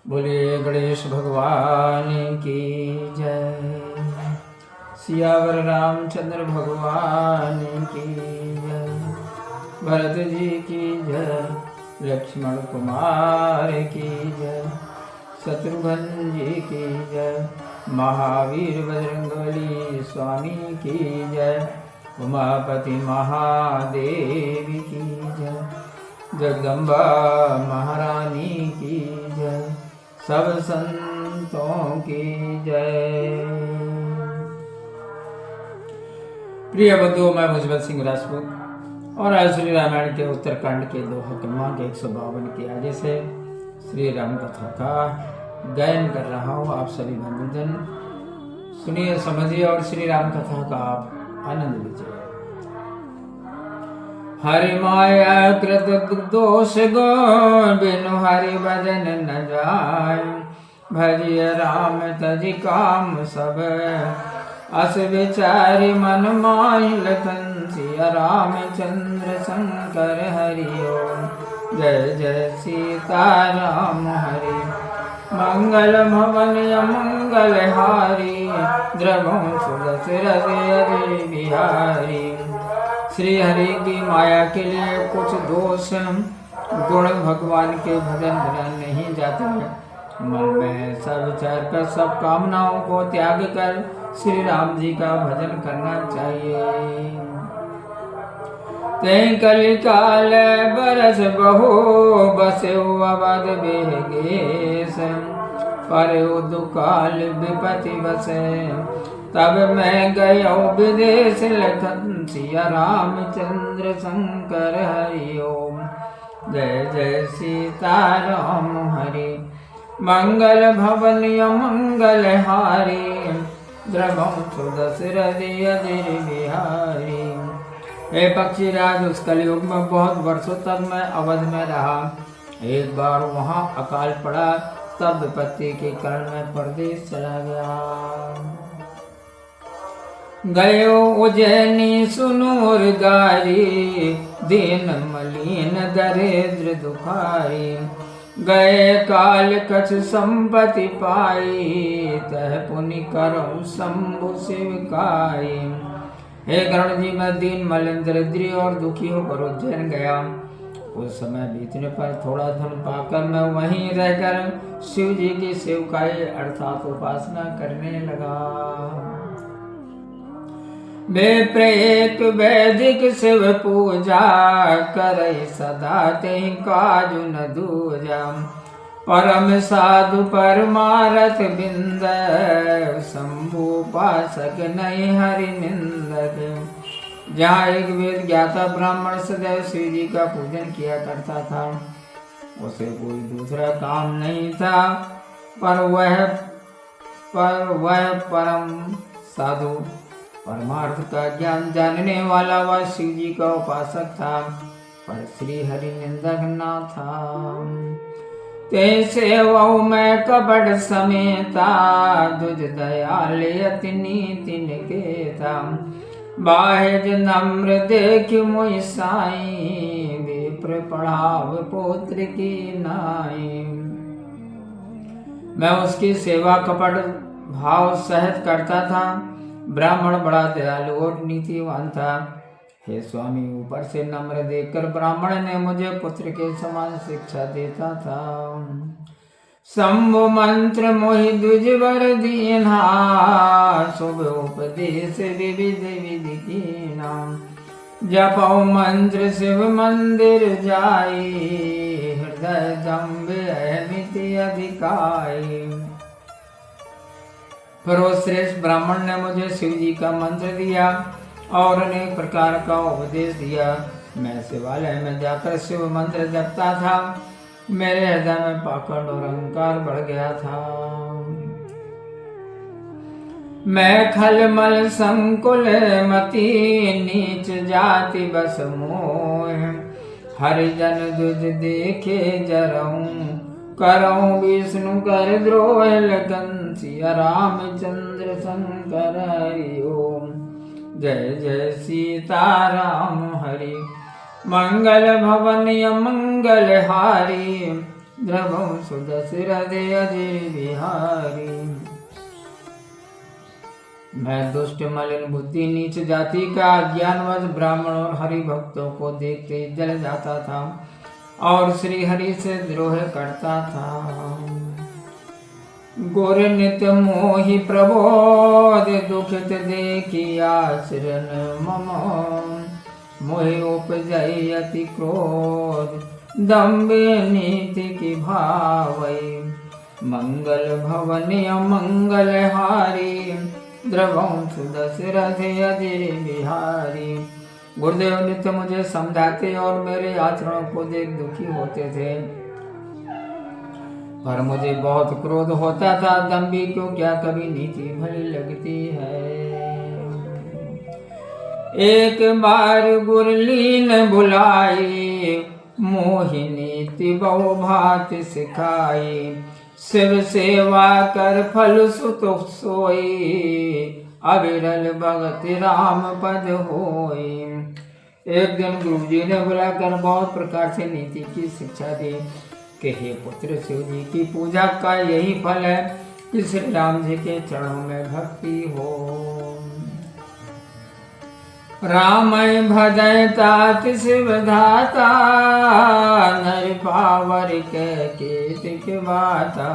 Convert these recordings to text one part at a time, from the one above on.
बोलिए गणेश भगवान की जय। सियावर रामचंद्र भगवान की जय। भरत जी की जय। लक्ष्मण कुमार की जय। शत्रुघ्न जी की जय। महावीर बजरंगबली स्वामी की जय। उमापति महादेव की जय। जगदम्बा महारानी की जय। सब संतों की जय। प्रिय बंधुओं, मैं मुजफ्फर सिंह राजपूत और आज श्री रामायण के उत्तरकांड के दोहा क्रमांक 152 की आगे से श्री राम कथा का गायन कर रहा हूँ। आप सभी बंधुजन सुनिए, समझिए और श्री राम कथा का आप आनंद लीजिए। हरि माया कृत दोष गो, बिनु हरि भजन न जाय। भजिय राम तजि काम सब, अस विचारि मन माहि। लखन सिया रामचंद्र शंकर हरि ओम। जय जय सीता राम हरि। मंगल भवन अमंगल हारी, द्रवहु सुदशरथ अजय बिहारी। श्री हरि की माया के लिए कुछ दोष गुण भगवान के भजन बिना नहीं जाते। मन में सब विचार कर सब कामनाओं को त्याग कर श्री राम जी का भजन करना चाहिए। तै कलि काल बरस बहु, बसो अवध बेगेश। पर दुकाल विपति बसे, तब मैं गयो विदेश। लखन सिया रामचंद्र शंकर हरि ओम। जय जय सीता राम हरि। मंगल भवन अमंगल हारी, द्रवहु सुदशरथ अजय बिहारी। हे पक्षीराज, उस कलयुग में बहुत वर्षों तक मैं अवध में रहा। एक बार वहाँ अकाल पड़ा, तब विपत्ति के कारण मैं परदेश चला गया। गयो उज्जैनी सुनूर गारी, दीन मलिन दरिद्र दुखारी। गए काल कछ संपत्ति पाई, तह पुनि करऊं शंभु शिवकाई। हे गरुण जी, मैं दीन मलिन दरिद्री और दुखी होकर उज्जैन गया। उस समय बीतने पर थोड़ा धन पाकर मैं वहीं रहकर शिव जी की सेवकाई अर्थात उपासना करने लगा। बेप्रेक वैदिक शिव पूजा, करई सदा तेहि काजु न दूजा। परम साधु परमारथ बिंद, शंभु उपासक नहीं हरि निंदक। जहाँ एक वेद ज्ञाता ब्राह्मण सदैव शिव जी का पूजन किया करता था, उसे कोई दूसरा काम नहीं था, पर वह परम साधु परमार्थ का ज्ञान जानने वाला वह शिव जी का उपासक था, पर श्री हरि निंदक ना था। ते सेवऊ में कपट समेता, दुज दयाल अति नीति निकेता। बाहेज नम्र देख मुई साई, विप्र पढ़ाव पुत्र की नाई। मैं उसकी सेवा कपट भाव सहित करता था। ब्राह्मण बड़ा दयालु और नीतिवान था। हे स्वामी, ऊपर से नम्र देखकर ब्राह्मण ने मुझे पुत्र के समान शिक्षा देता था। शंभु मंत्र मोहि द्विजवर दीना, शुभ उपदेश विविध विधि कीना। जपौ मंत्र शिव मंदिर जाई, हृदय दम्भ अहमिति अधिकाई। पर वो श्रेष्ठ ब्राह्मण ने मुझे शिव जी का मंत्र दिया और अनेक प्रकार का उपदेश दिया। मैं शिवालय में जाकर शिव मंत्र जपता था। मेरे हृदय में पाखंड और अहंकार बढ़ गया था। मैं खलमल संकुल मति, नीच जाति बस मोह। हरिजन दुज देखे जरऊं, करऊं विष्णु कर द्रोह। लगन सिया रामचंद्र शंकर हरि ओम। जय जय सीता राम हरि। मंगल भवन अमंगल हारी, द्रवं सुदशरथ अजय बिहारी। मैं दुष्ट मलिन बुद्धि नीच जाति का ज्ञानवश ब्राह्मण और हरि भक्तों को देखते जल जाता था और श्री हरि से द्रोह करता था। गुर नित्य मोहि प्रबोध दुखित देखिया शरण मम, मोहि उपजय अति क्रोध दम्भ नीति की भावई। मंगल भवन अमंगल हारी, द्रवं सुदशरथ अजय बिहारी। गुरुदेव नित्य मुझे समझाते और मेरे आचरणों को देख दुखी होते थे, पर मुझे बहुत क्रोध होता था। दम्भी को क्या कभी नीति भली लगती है। एक बार गुरलीन बुलाई, मोहिनी बहु भात सिखाई। शिव सेवा कर फल सुत सोई, अविरल भगत राम पद होई। एक दिन गुरुजी ने बुलाकर बहुत प्रकार से नीति की शिक्षा दी कि हे पुत्र, शिव जी की पूजा का यही फल है कि श्री राम जी के चरणों में भक्ति हो। राम भजय तात शिव धाता, नर पावर के कीर्ति बाता।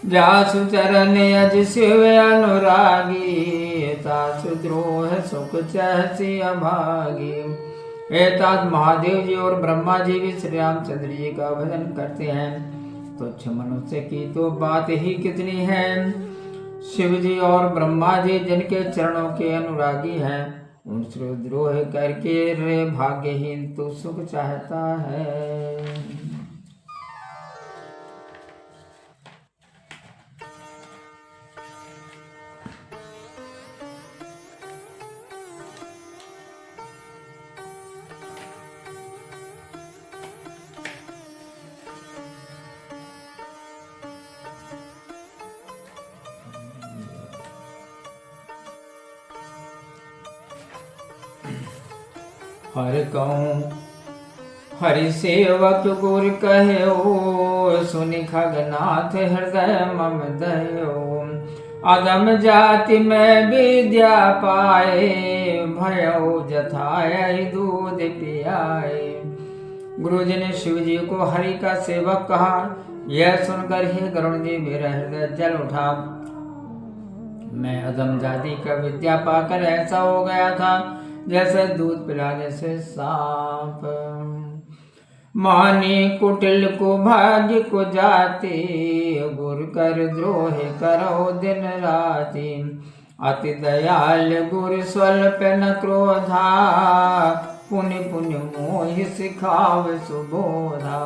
जासु चरण अज शिव अनुरागी, तासु द्रोह सुख चहसी अभागी। हे तात, महादेव जी और ब्रह्मा जी भी श्री रामचंद्र जी का भजन करते हैं। तुच्छ मनुष्य की तो बात ही कितनी है। शिव जी और ब्रह्मा जी जिनके चरणों के अनुरागी हैं, उनसे द्रोह करके रे भाग्यहीन तो सुख चाहता है। हर कहूँ हरि सेवक गुर कहो, सुनि खगनाथ हृदय मम दयो। अदम जाति में विद्या पाए, भयो जथाय दूध पियाए। गुरु जी ने शिव जी को हरि का सेवक कहा। यह सुनकर ही गरुण जी मेरा हृदय जल उठा। मैं अदम जाति का विद्या पाकर ऐसा हो गया था जैसे दूध पिलाने से सांप। मानी कुटिल को भाग्य को जाते, गुर कर द्रोह करो दिन राति। अति दयाल गुर स्वल्प न क्रोधा, पुण्य पुण्य मोह सिखाव सुबोधा।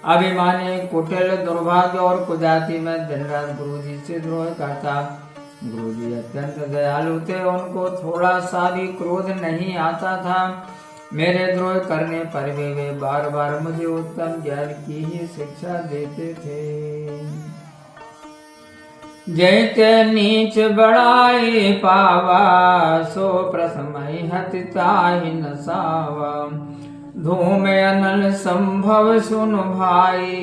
अभिमानी कुटिल दुर्भाग्य और कुजाति में दिन रात गुरु जी से द्रोह करता। गुरु जी अत्यंत दयालु थे, उनको थोड़ा सा भी क्रोध नहीं आता था। मेरे द्रोह करने पर भी वे बार बार मुझे उत्तम ज्ञान की ही शिक्षा देते थे। जैते नीच बड़ाई पावा, सो प्रसमय हतिताहि न सावा। धूम अनल संभव सुन भाई,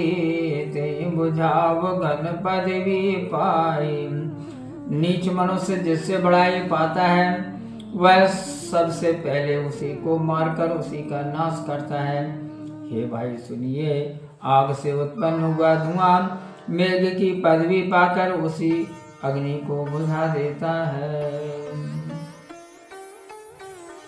ते बुझाव घन पदवी पाई। नीच मनुष्य जिससे बड़ाई पाता है, वह सबसे पहले उसी को मारकर उसी का नाश करता है। हे भाई सुनिए, आग से उत्पन्न हुआ धुआं मेघ की पदवी पाकर उसी अग्नि को बुझा देता है।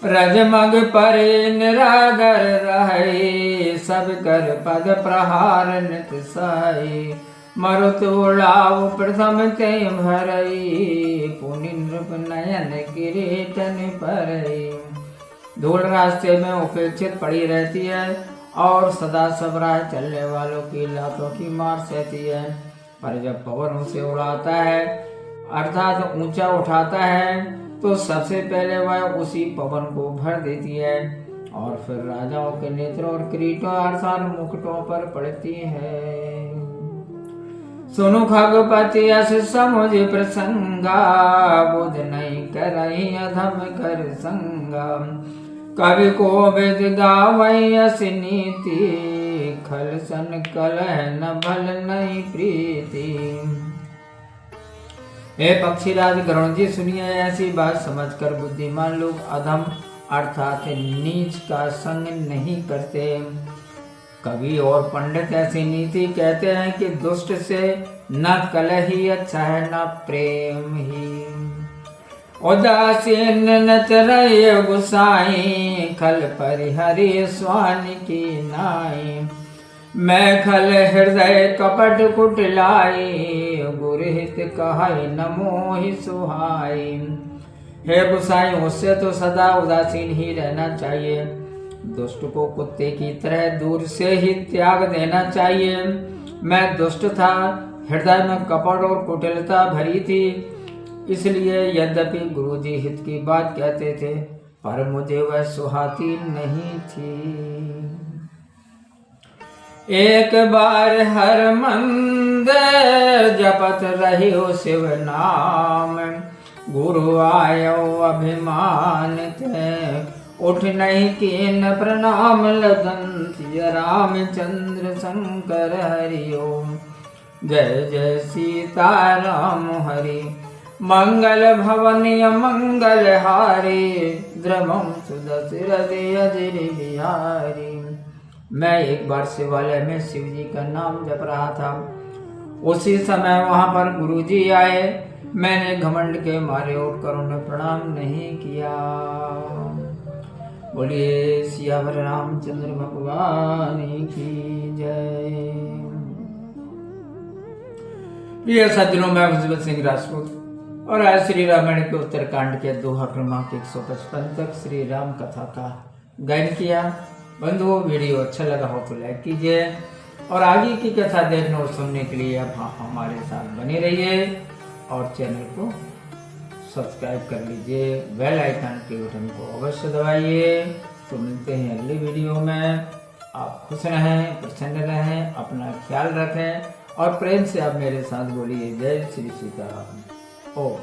रजमग परे निरागर रहे, सब कर पद प्रहार नित साई। मरुत उड़ाव प्रथम ते भरई, पुनि नृप नयन किरीटन परई। धूल रास्ते में उपेक्षित पड़ी रहती है और सदा सब राह चलने वालों की लातों की मार सहती है। पर जब पवन उसे उड़ाता है अर्थात ऊंचा उठाता है, तो सबसे पहले वह उसी पवन को भर देती है और फिर राजाओं के नेत्रों और किरीटों अर्थात मुकुटों पर पड़ती है। सुनु खगपति अस समुझ प्रसंगा, बुध नहीं करई अधम कर संगा। कवि को वेद गावई अस नीति, खल सन कलह न भल नहीं प्रीति। हे पक्षीराज गरुण जी सुनिए, ऐसी बात समझकर बुद्धिमान लोग अधम अर्थात नीच का संग नहीं करते। कवि और पंडित ऐसी नीति कहते हैं कि दुष्ट से न कलह ही अच्छा है न प्रेम ही। उदासीन न चरय गुसाई, खल परिहरि स्वान की नाई। मैं खल हृदय कपट कुटिलाई, गुरहित कहै न मोहि सुहाई। हे गुसाई, उससे तो सदा उदासीन ही रहना चाहिए। दुष्ट को कुत्ते की तरह दूर से ही त्याग देना चाहिए। मैं दुष्ट था, हृदय में कपट और कुटिलता भरी थी, इसलिए यद्यपि गुरुजी हित की बात कहते थे पर मुझे वह सुहाती नहीं थी। एक बार हर मंदिर जपत रहियो शिव नाम, गुरु आयो अभिमानित उठ नहीं कीन प्रणाम लगन। रामचंद्र शंकर हरिओम, जय जय सीताराम हरि। मंगल भवनीय मंगल हारी, द्रमम सुदशरथ अजर बिहारी। मैं एक बार शिवालय में शिव जी का नाम जप रहा था। उसी समय वहां पर गुरुजी आए। मैंने घमंड के मारे उठकर उन्हें प्रणाम नहीं किया। बोलिए सियावर रामचंद्र भगवान की जय। प्रिय सज्जनों, मैं भुजबल सिंह राजपूत और आज श्री रामायण के उत्तरकांड के दोहा क्रमांक 155 तक श्री राम कथा का गायन किया। बंधुओं, वीडियो अच्छा लगा हो तो लाइक कीजिए और आगे की कथा देखने और सुनने के लिए आप हमारे साथ बने रहिए और चैनल को सब्सक्राइब कर लीजिए। बेल आइकन के बटन को अवश्य दबाइए। तो मिलते हैं अगली वीडियो में। आप खुश रहें, प्रसन्न रहें, अपना ख्याल रखें और प्रेम से आप मेरे साथ बोलिए जय श्री सीताराम। ओम।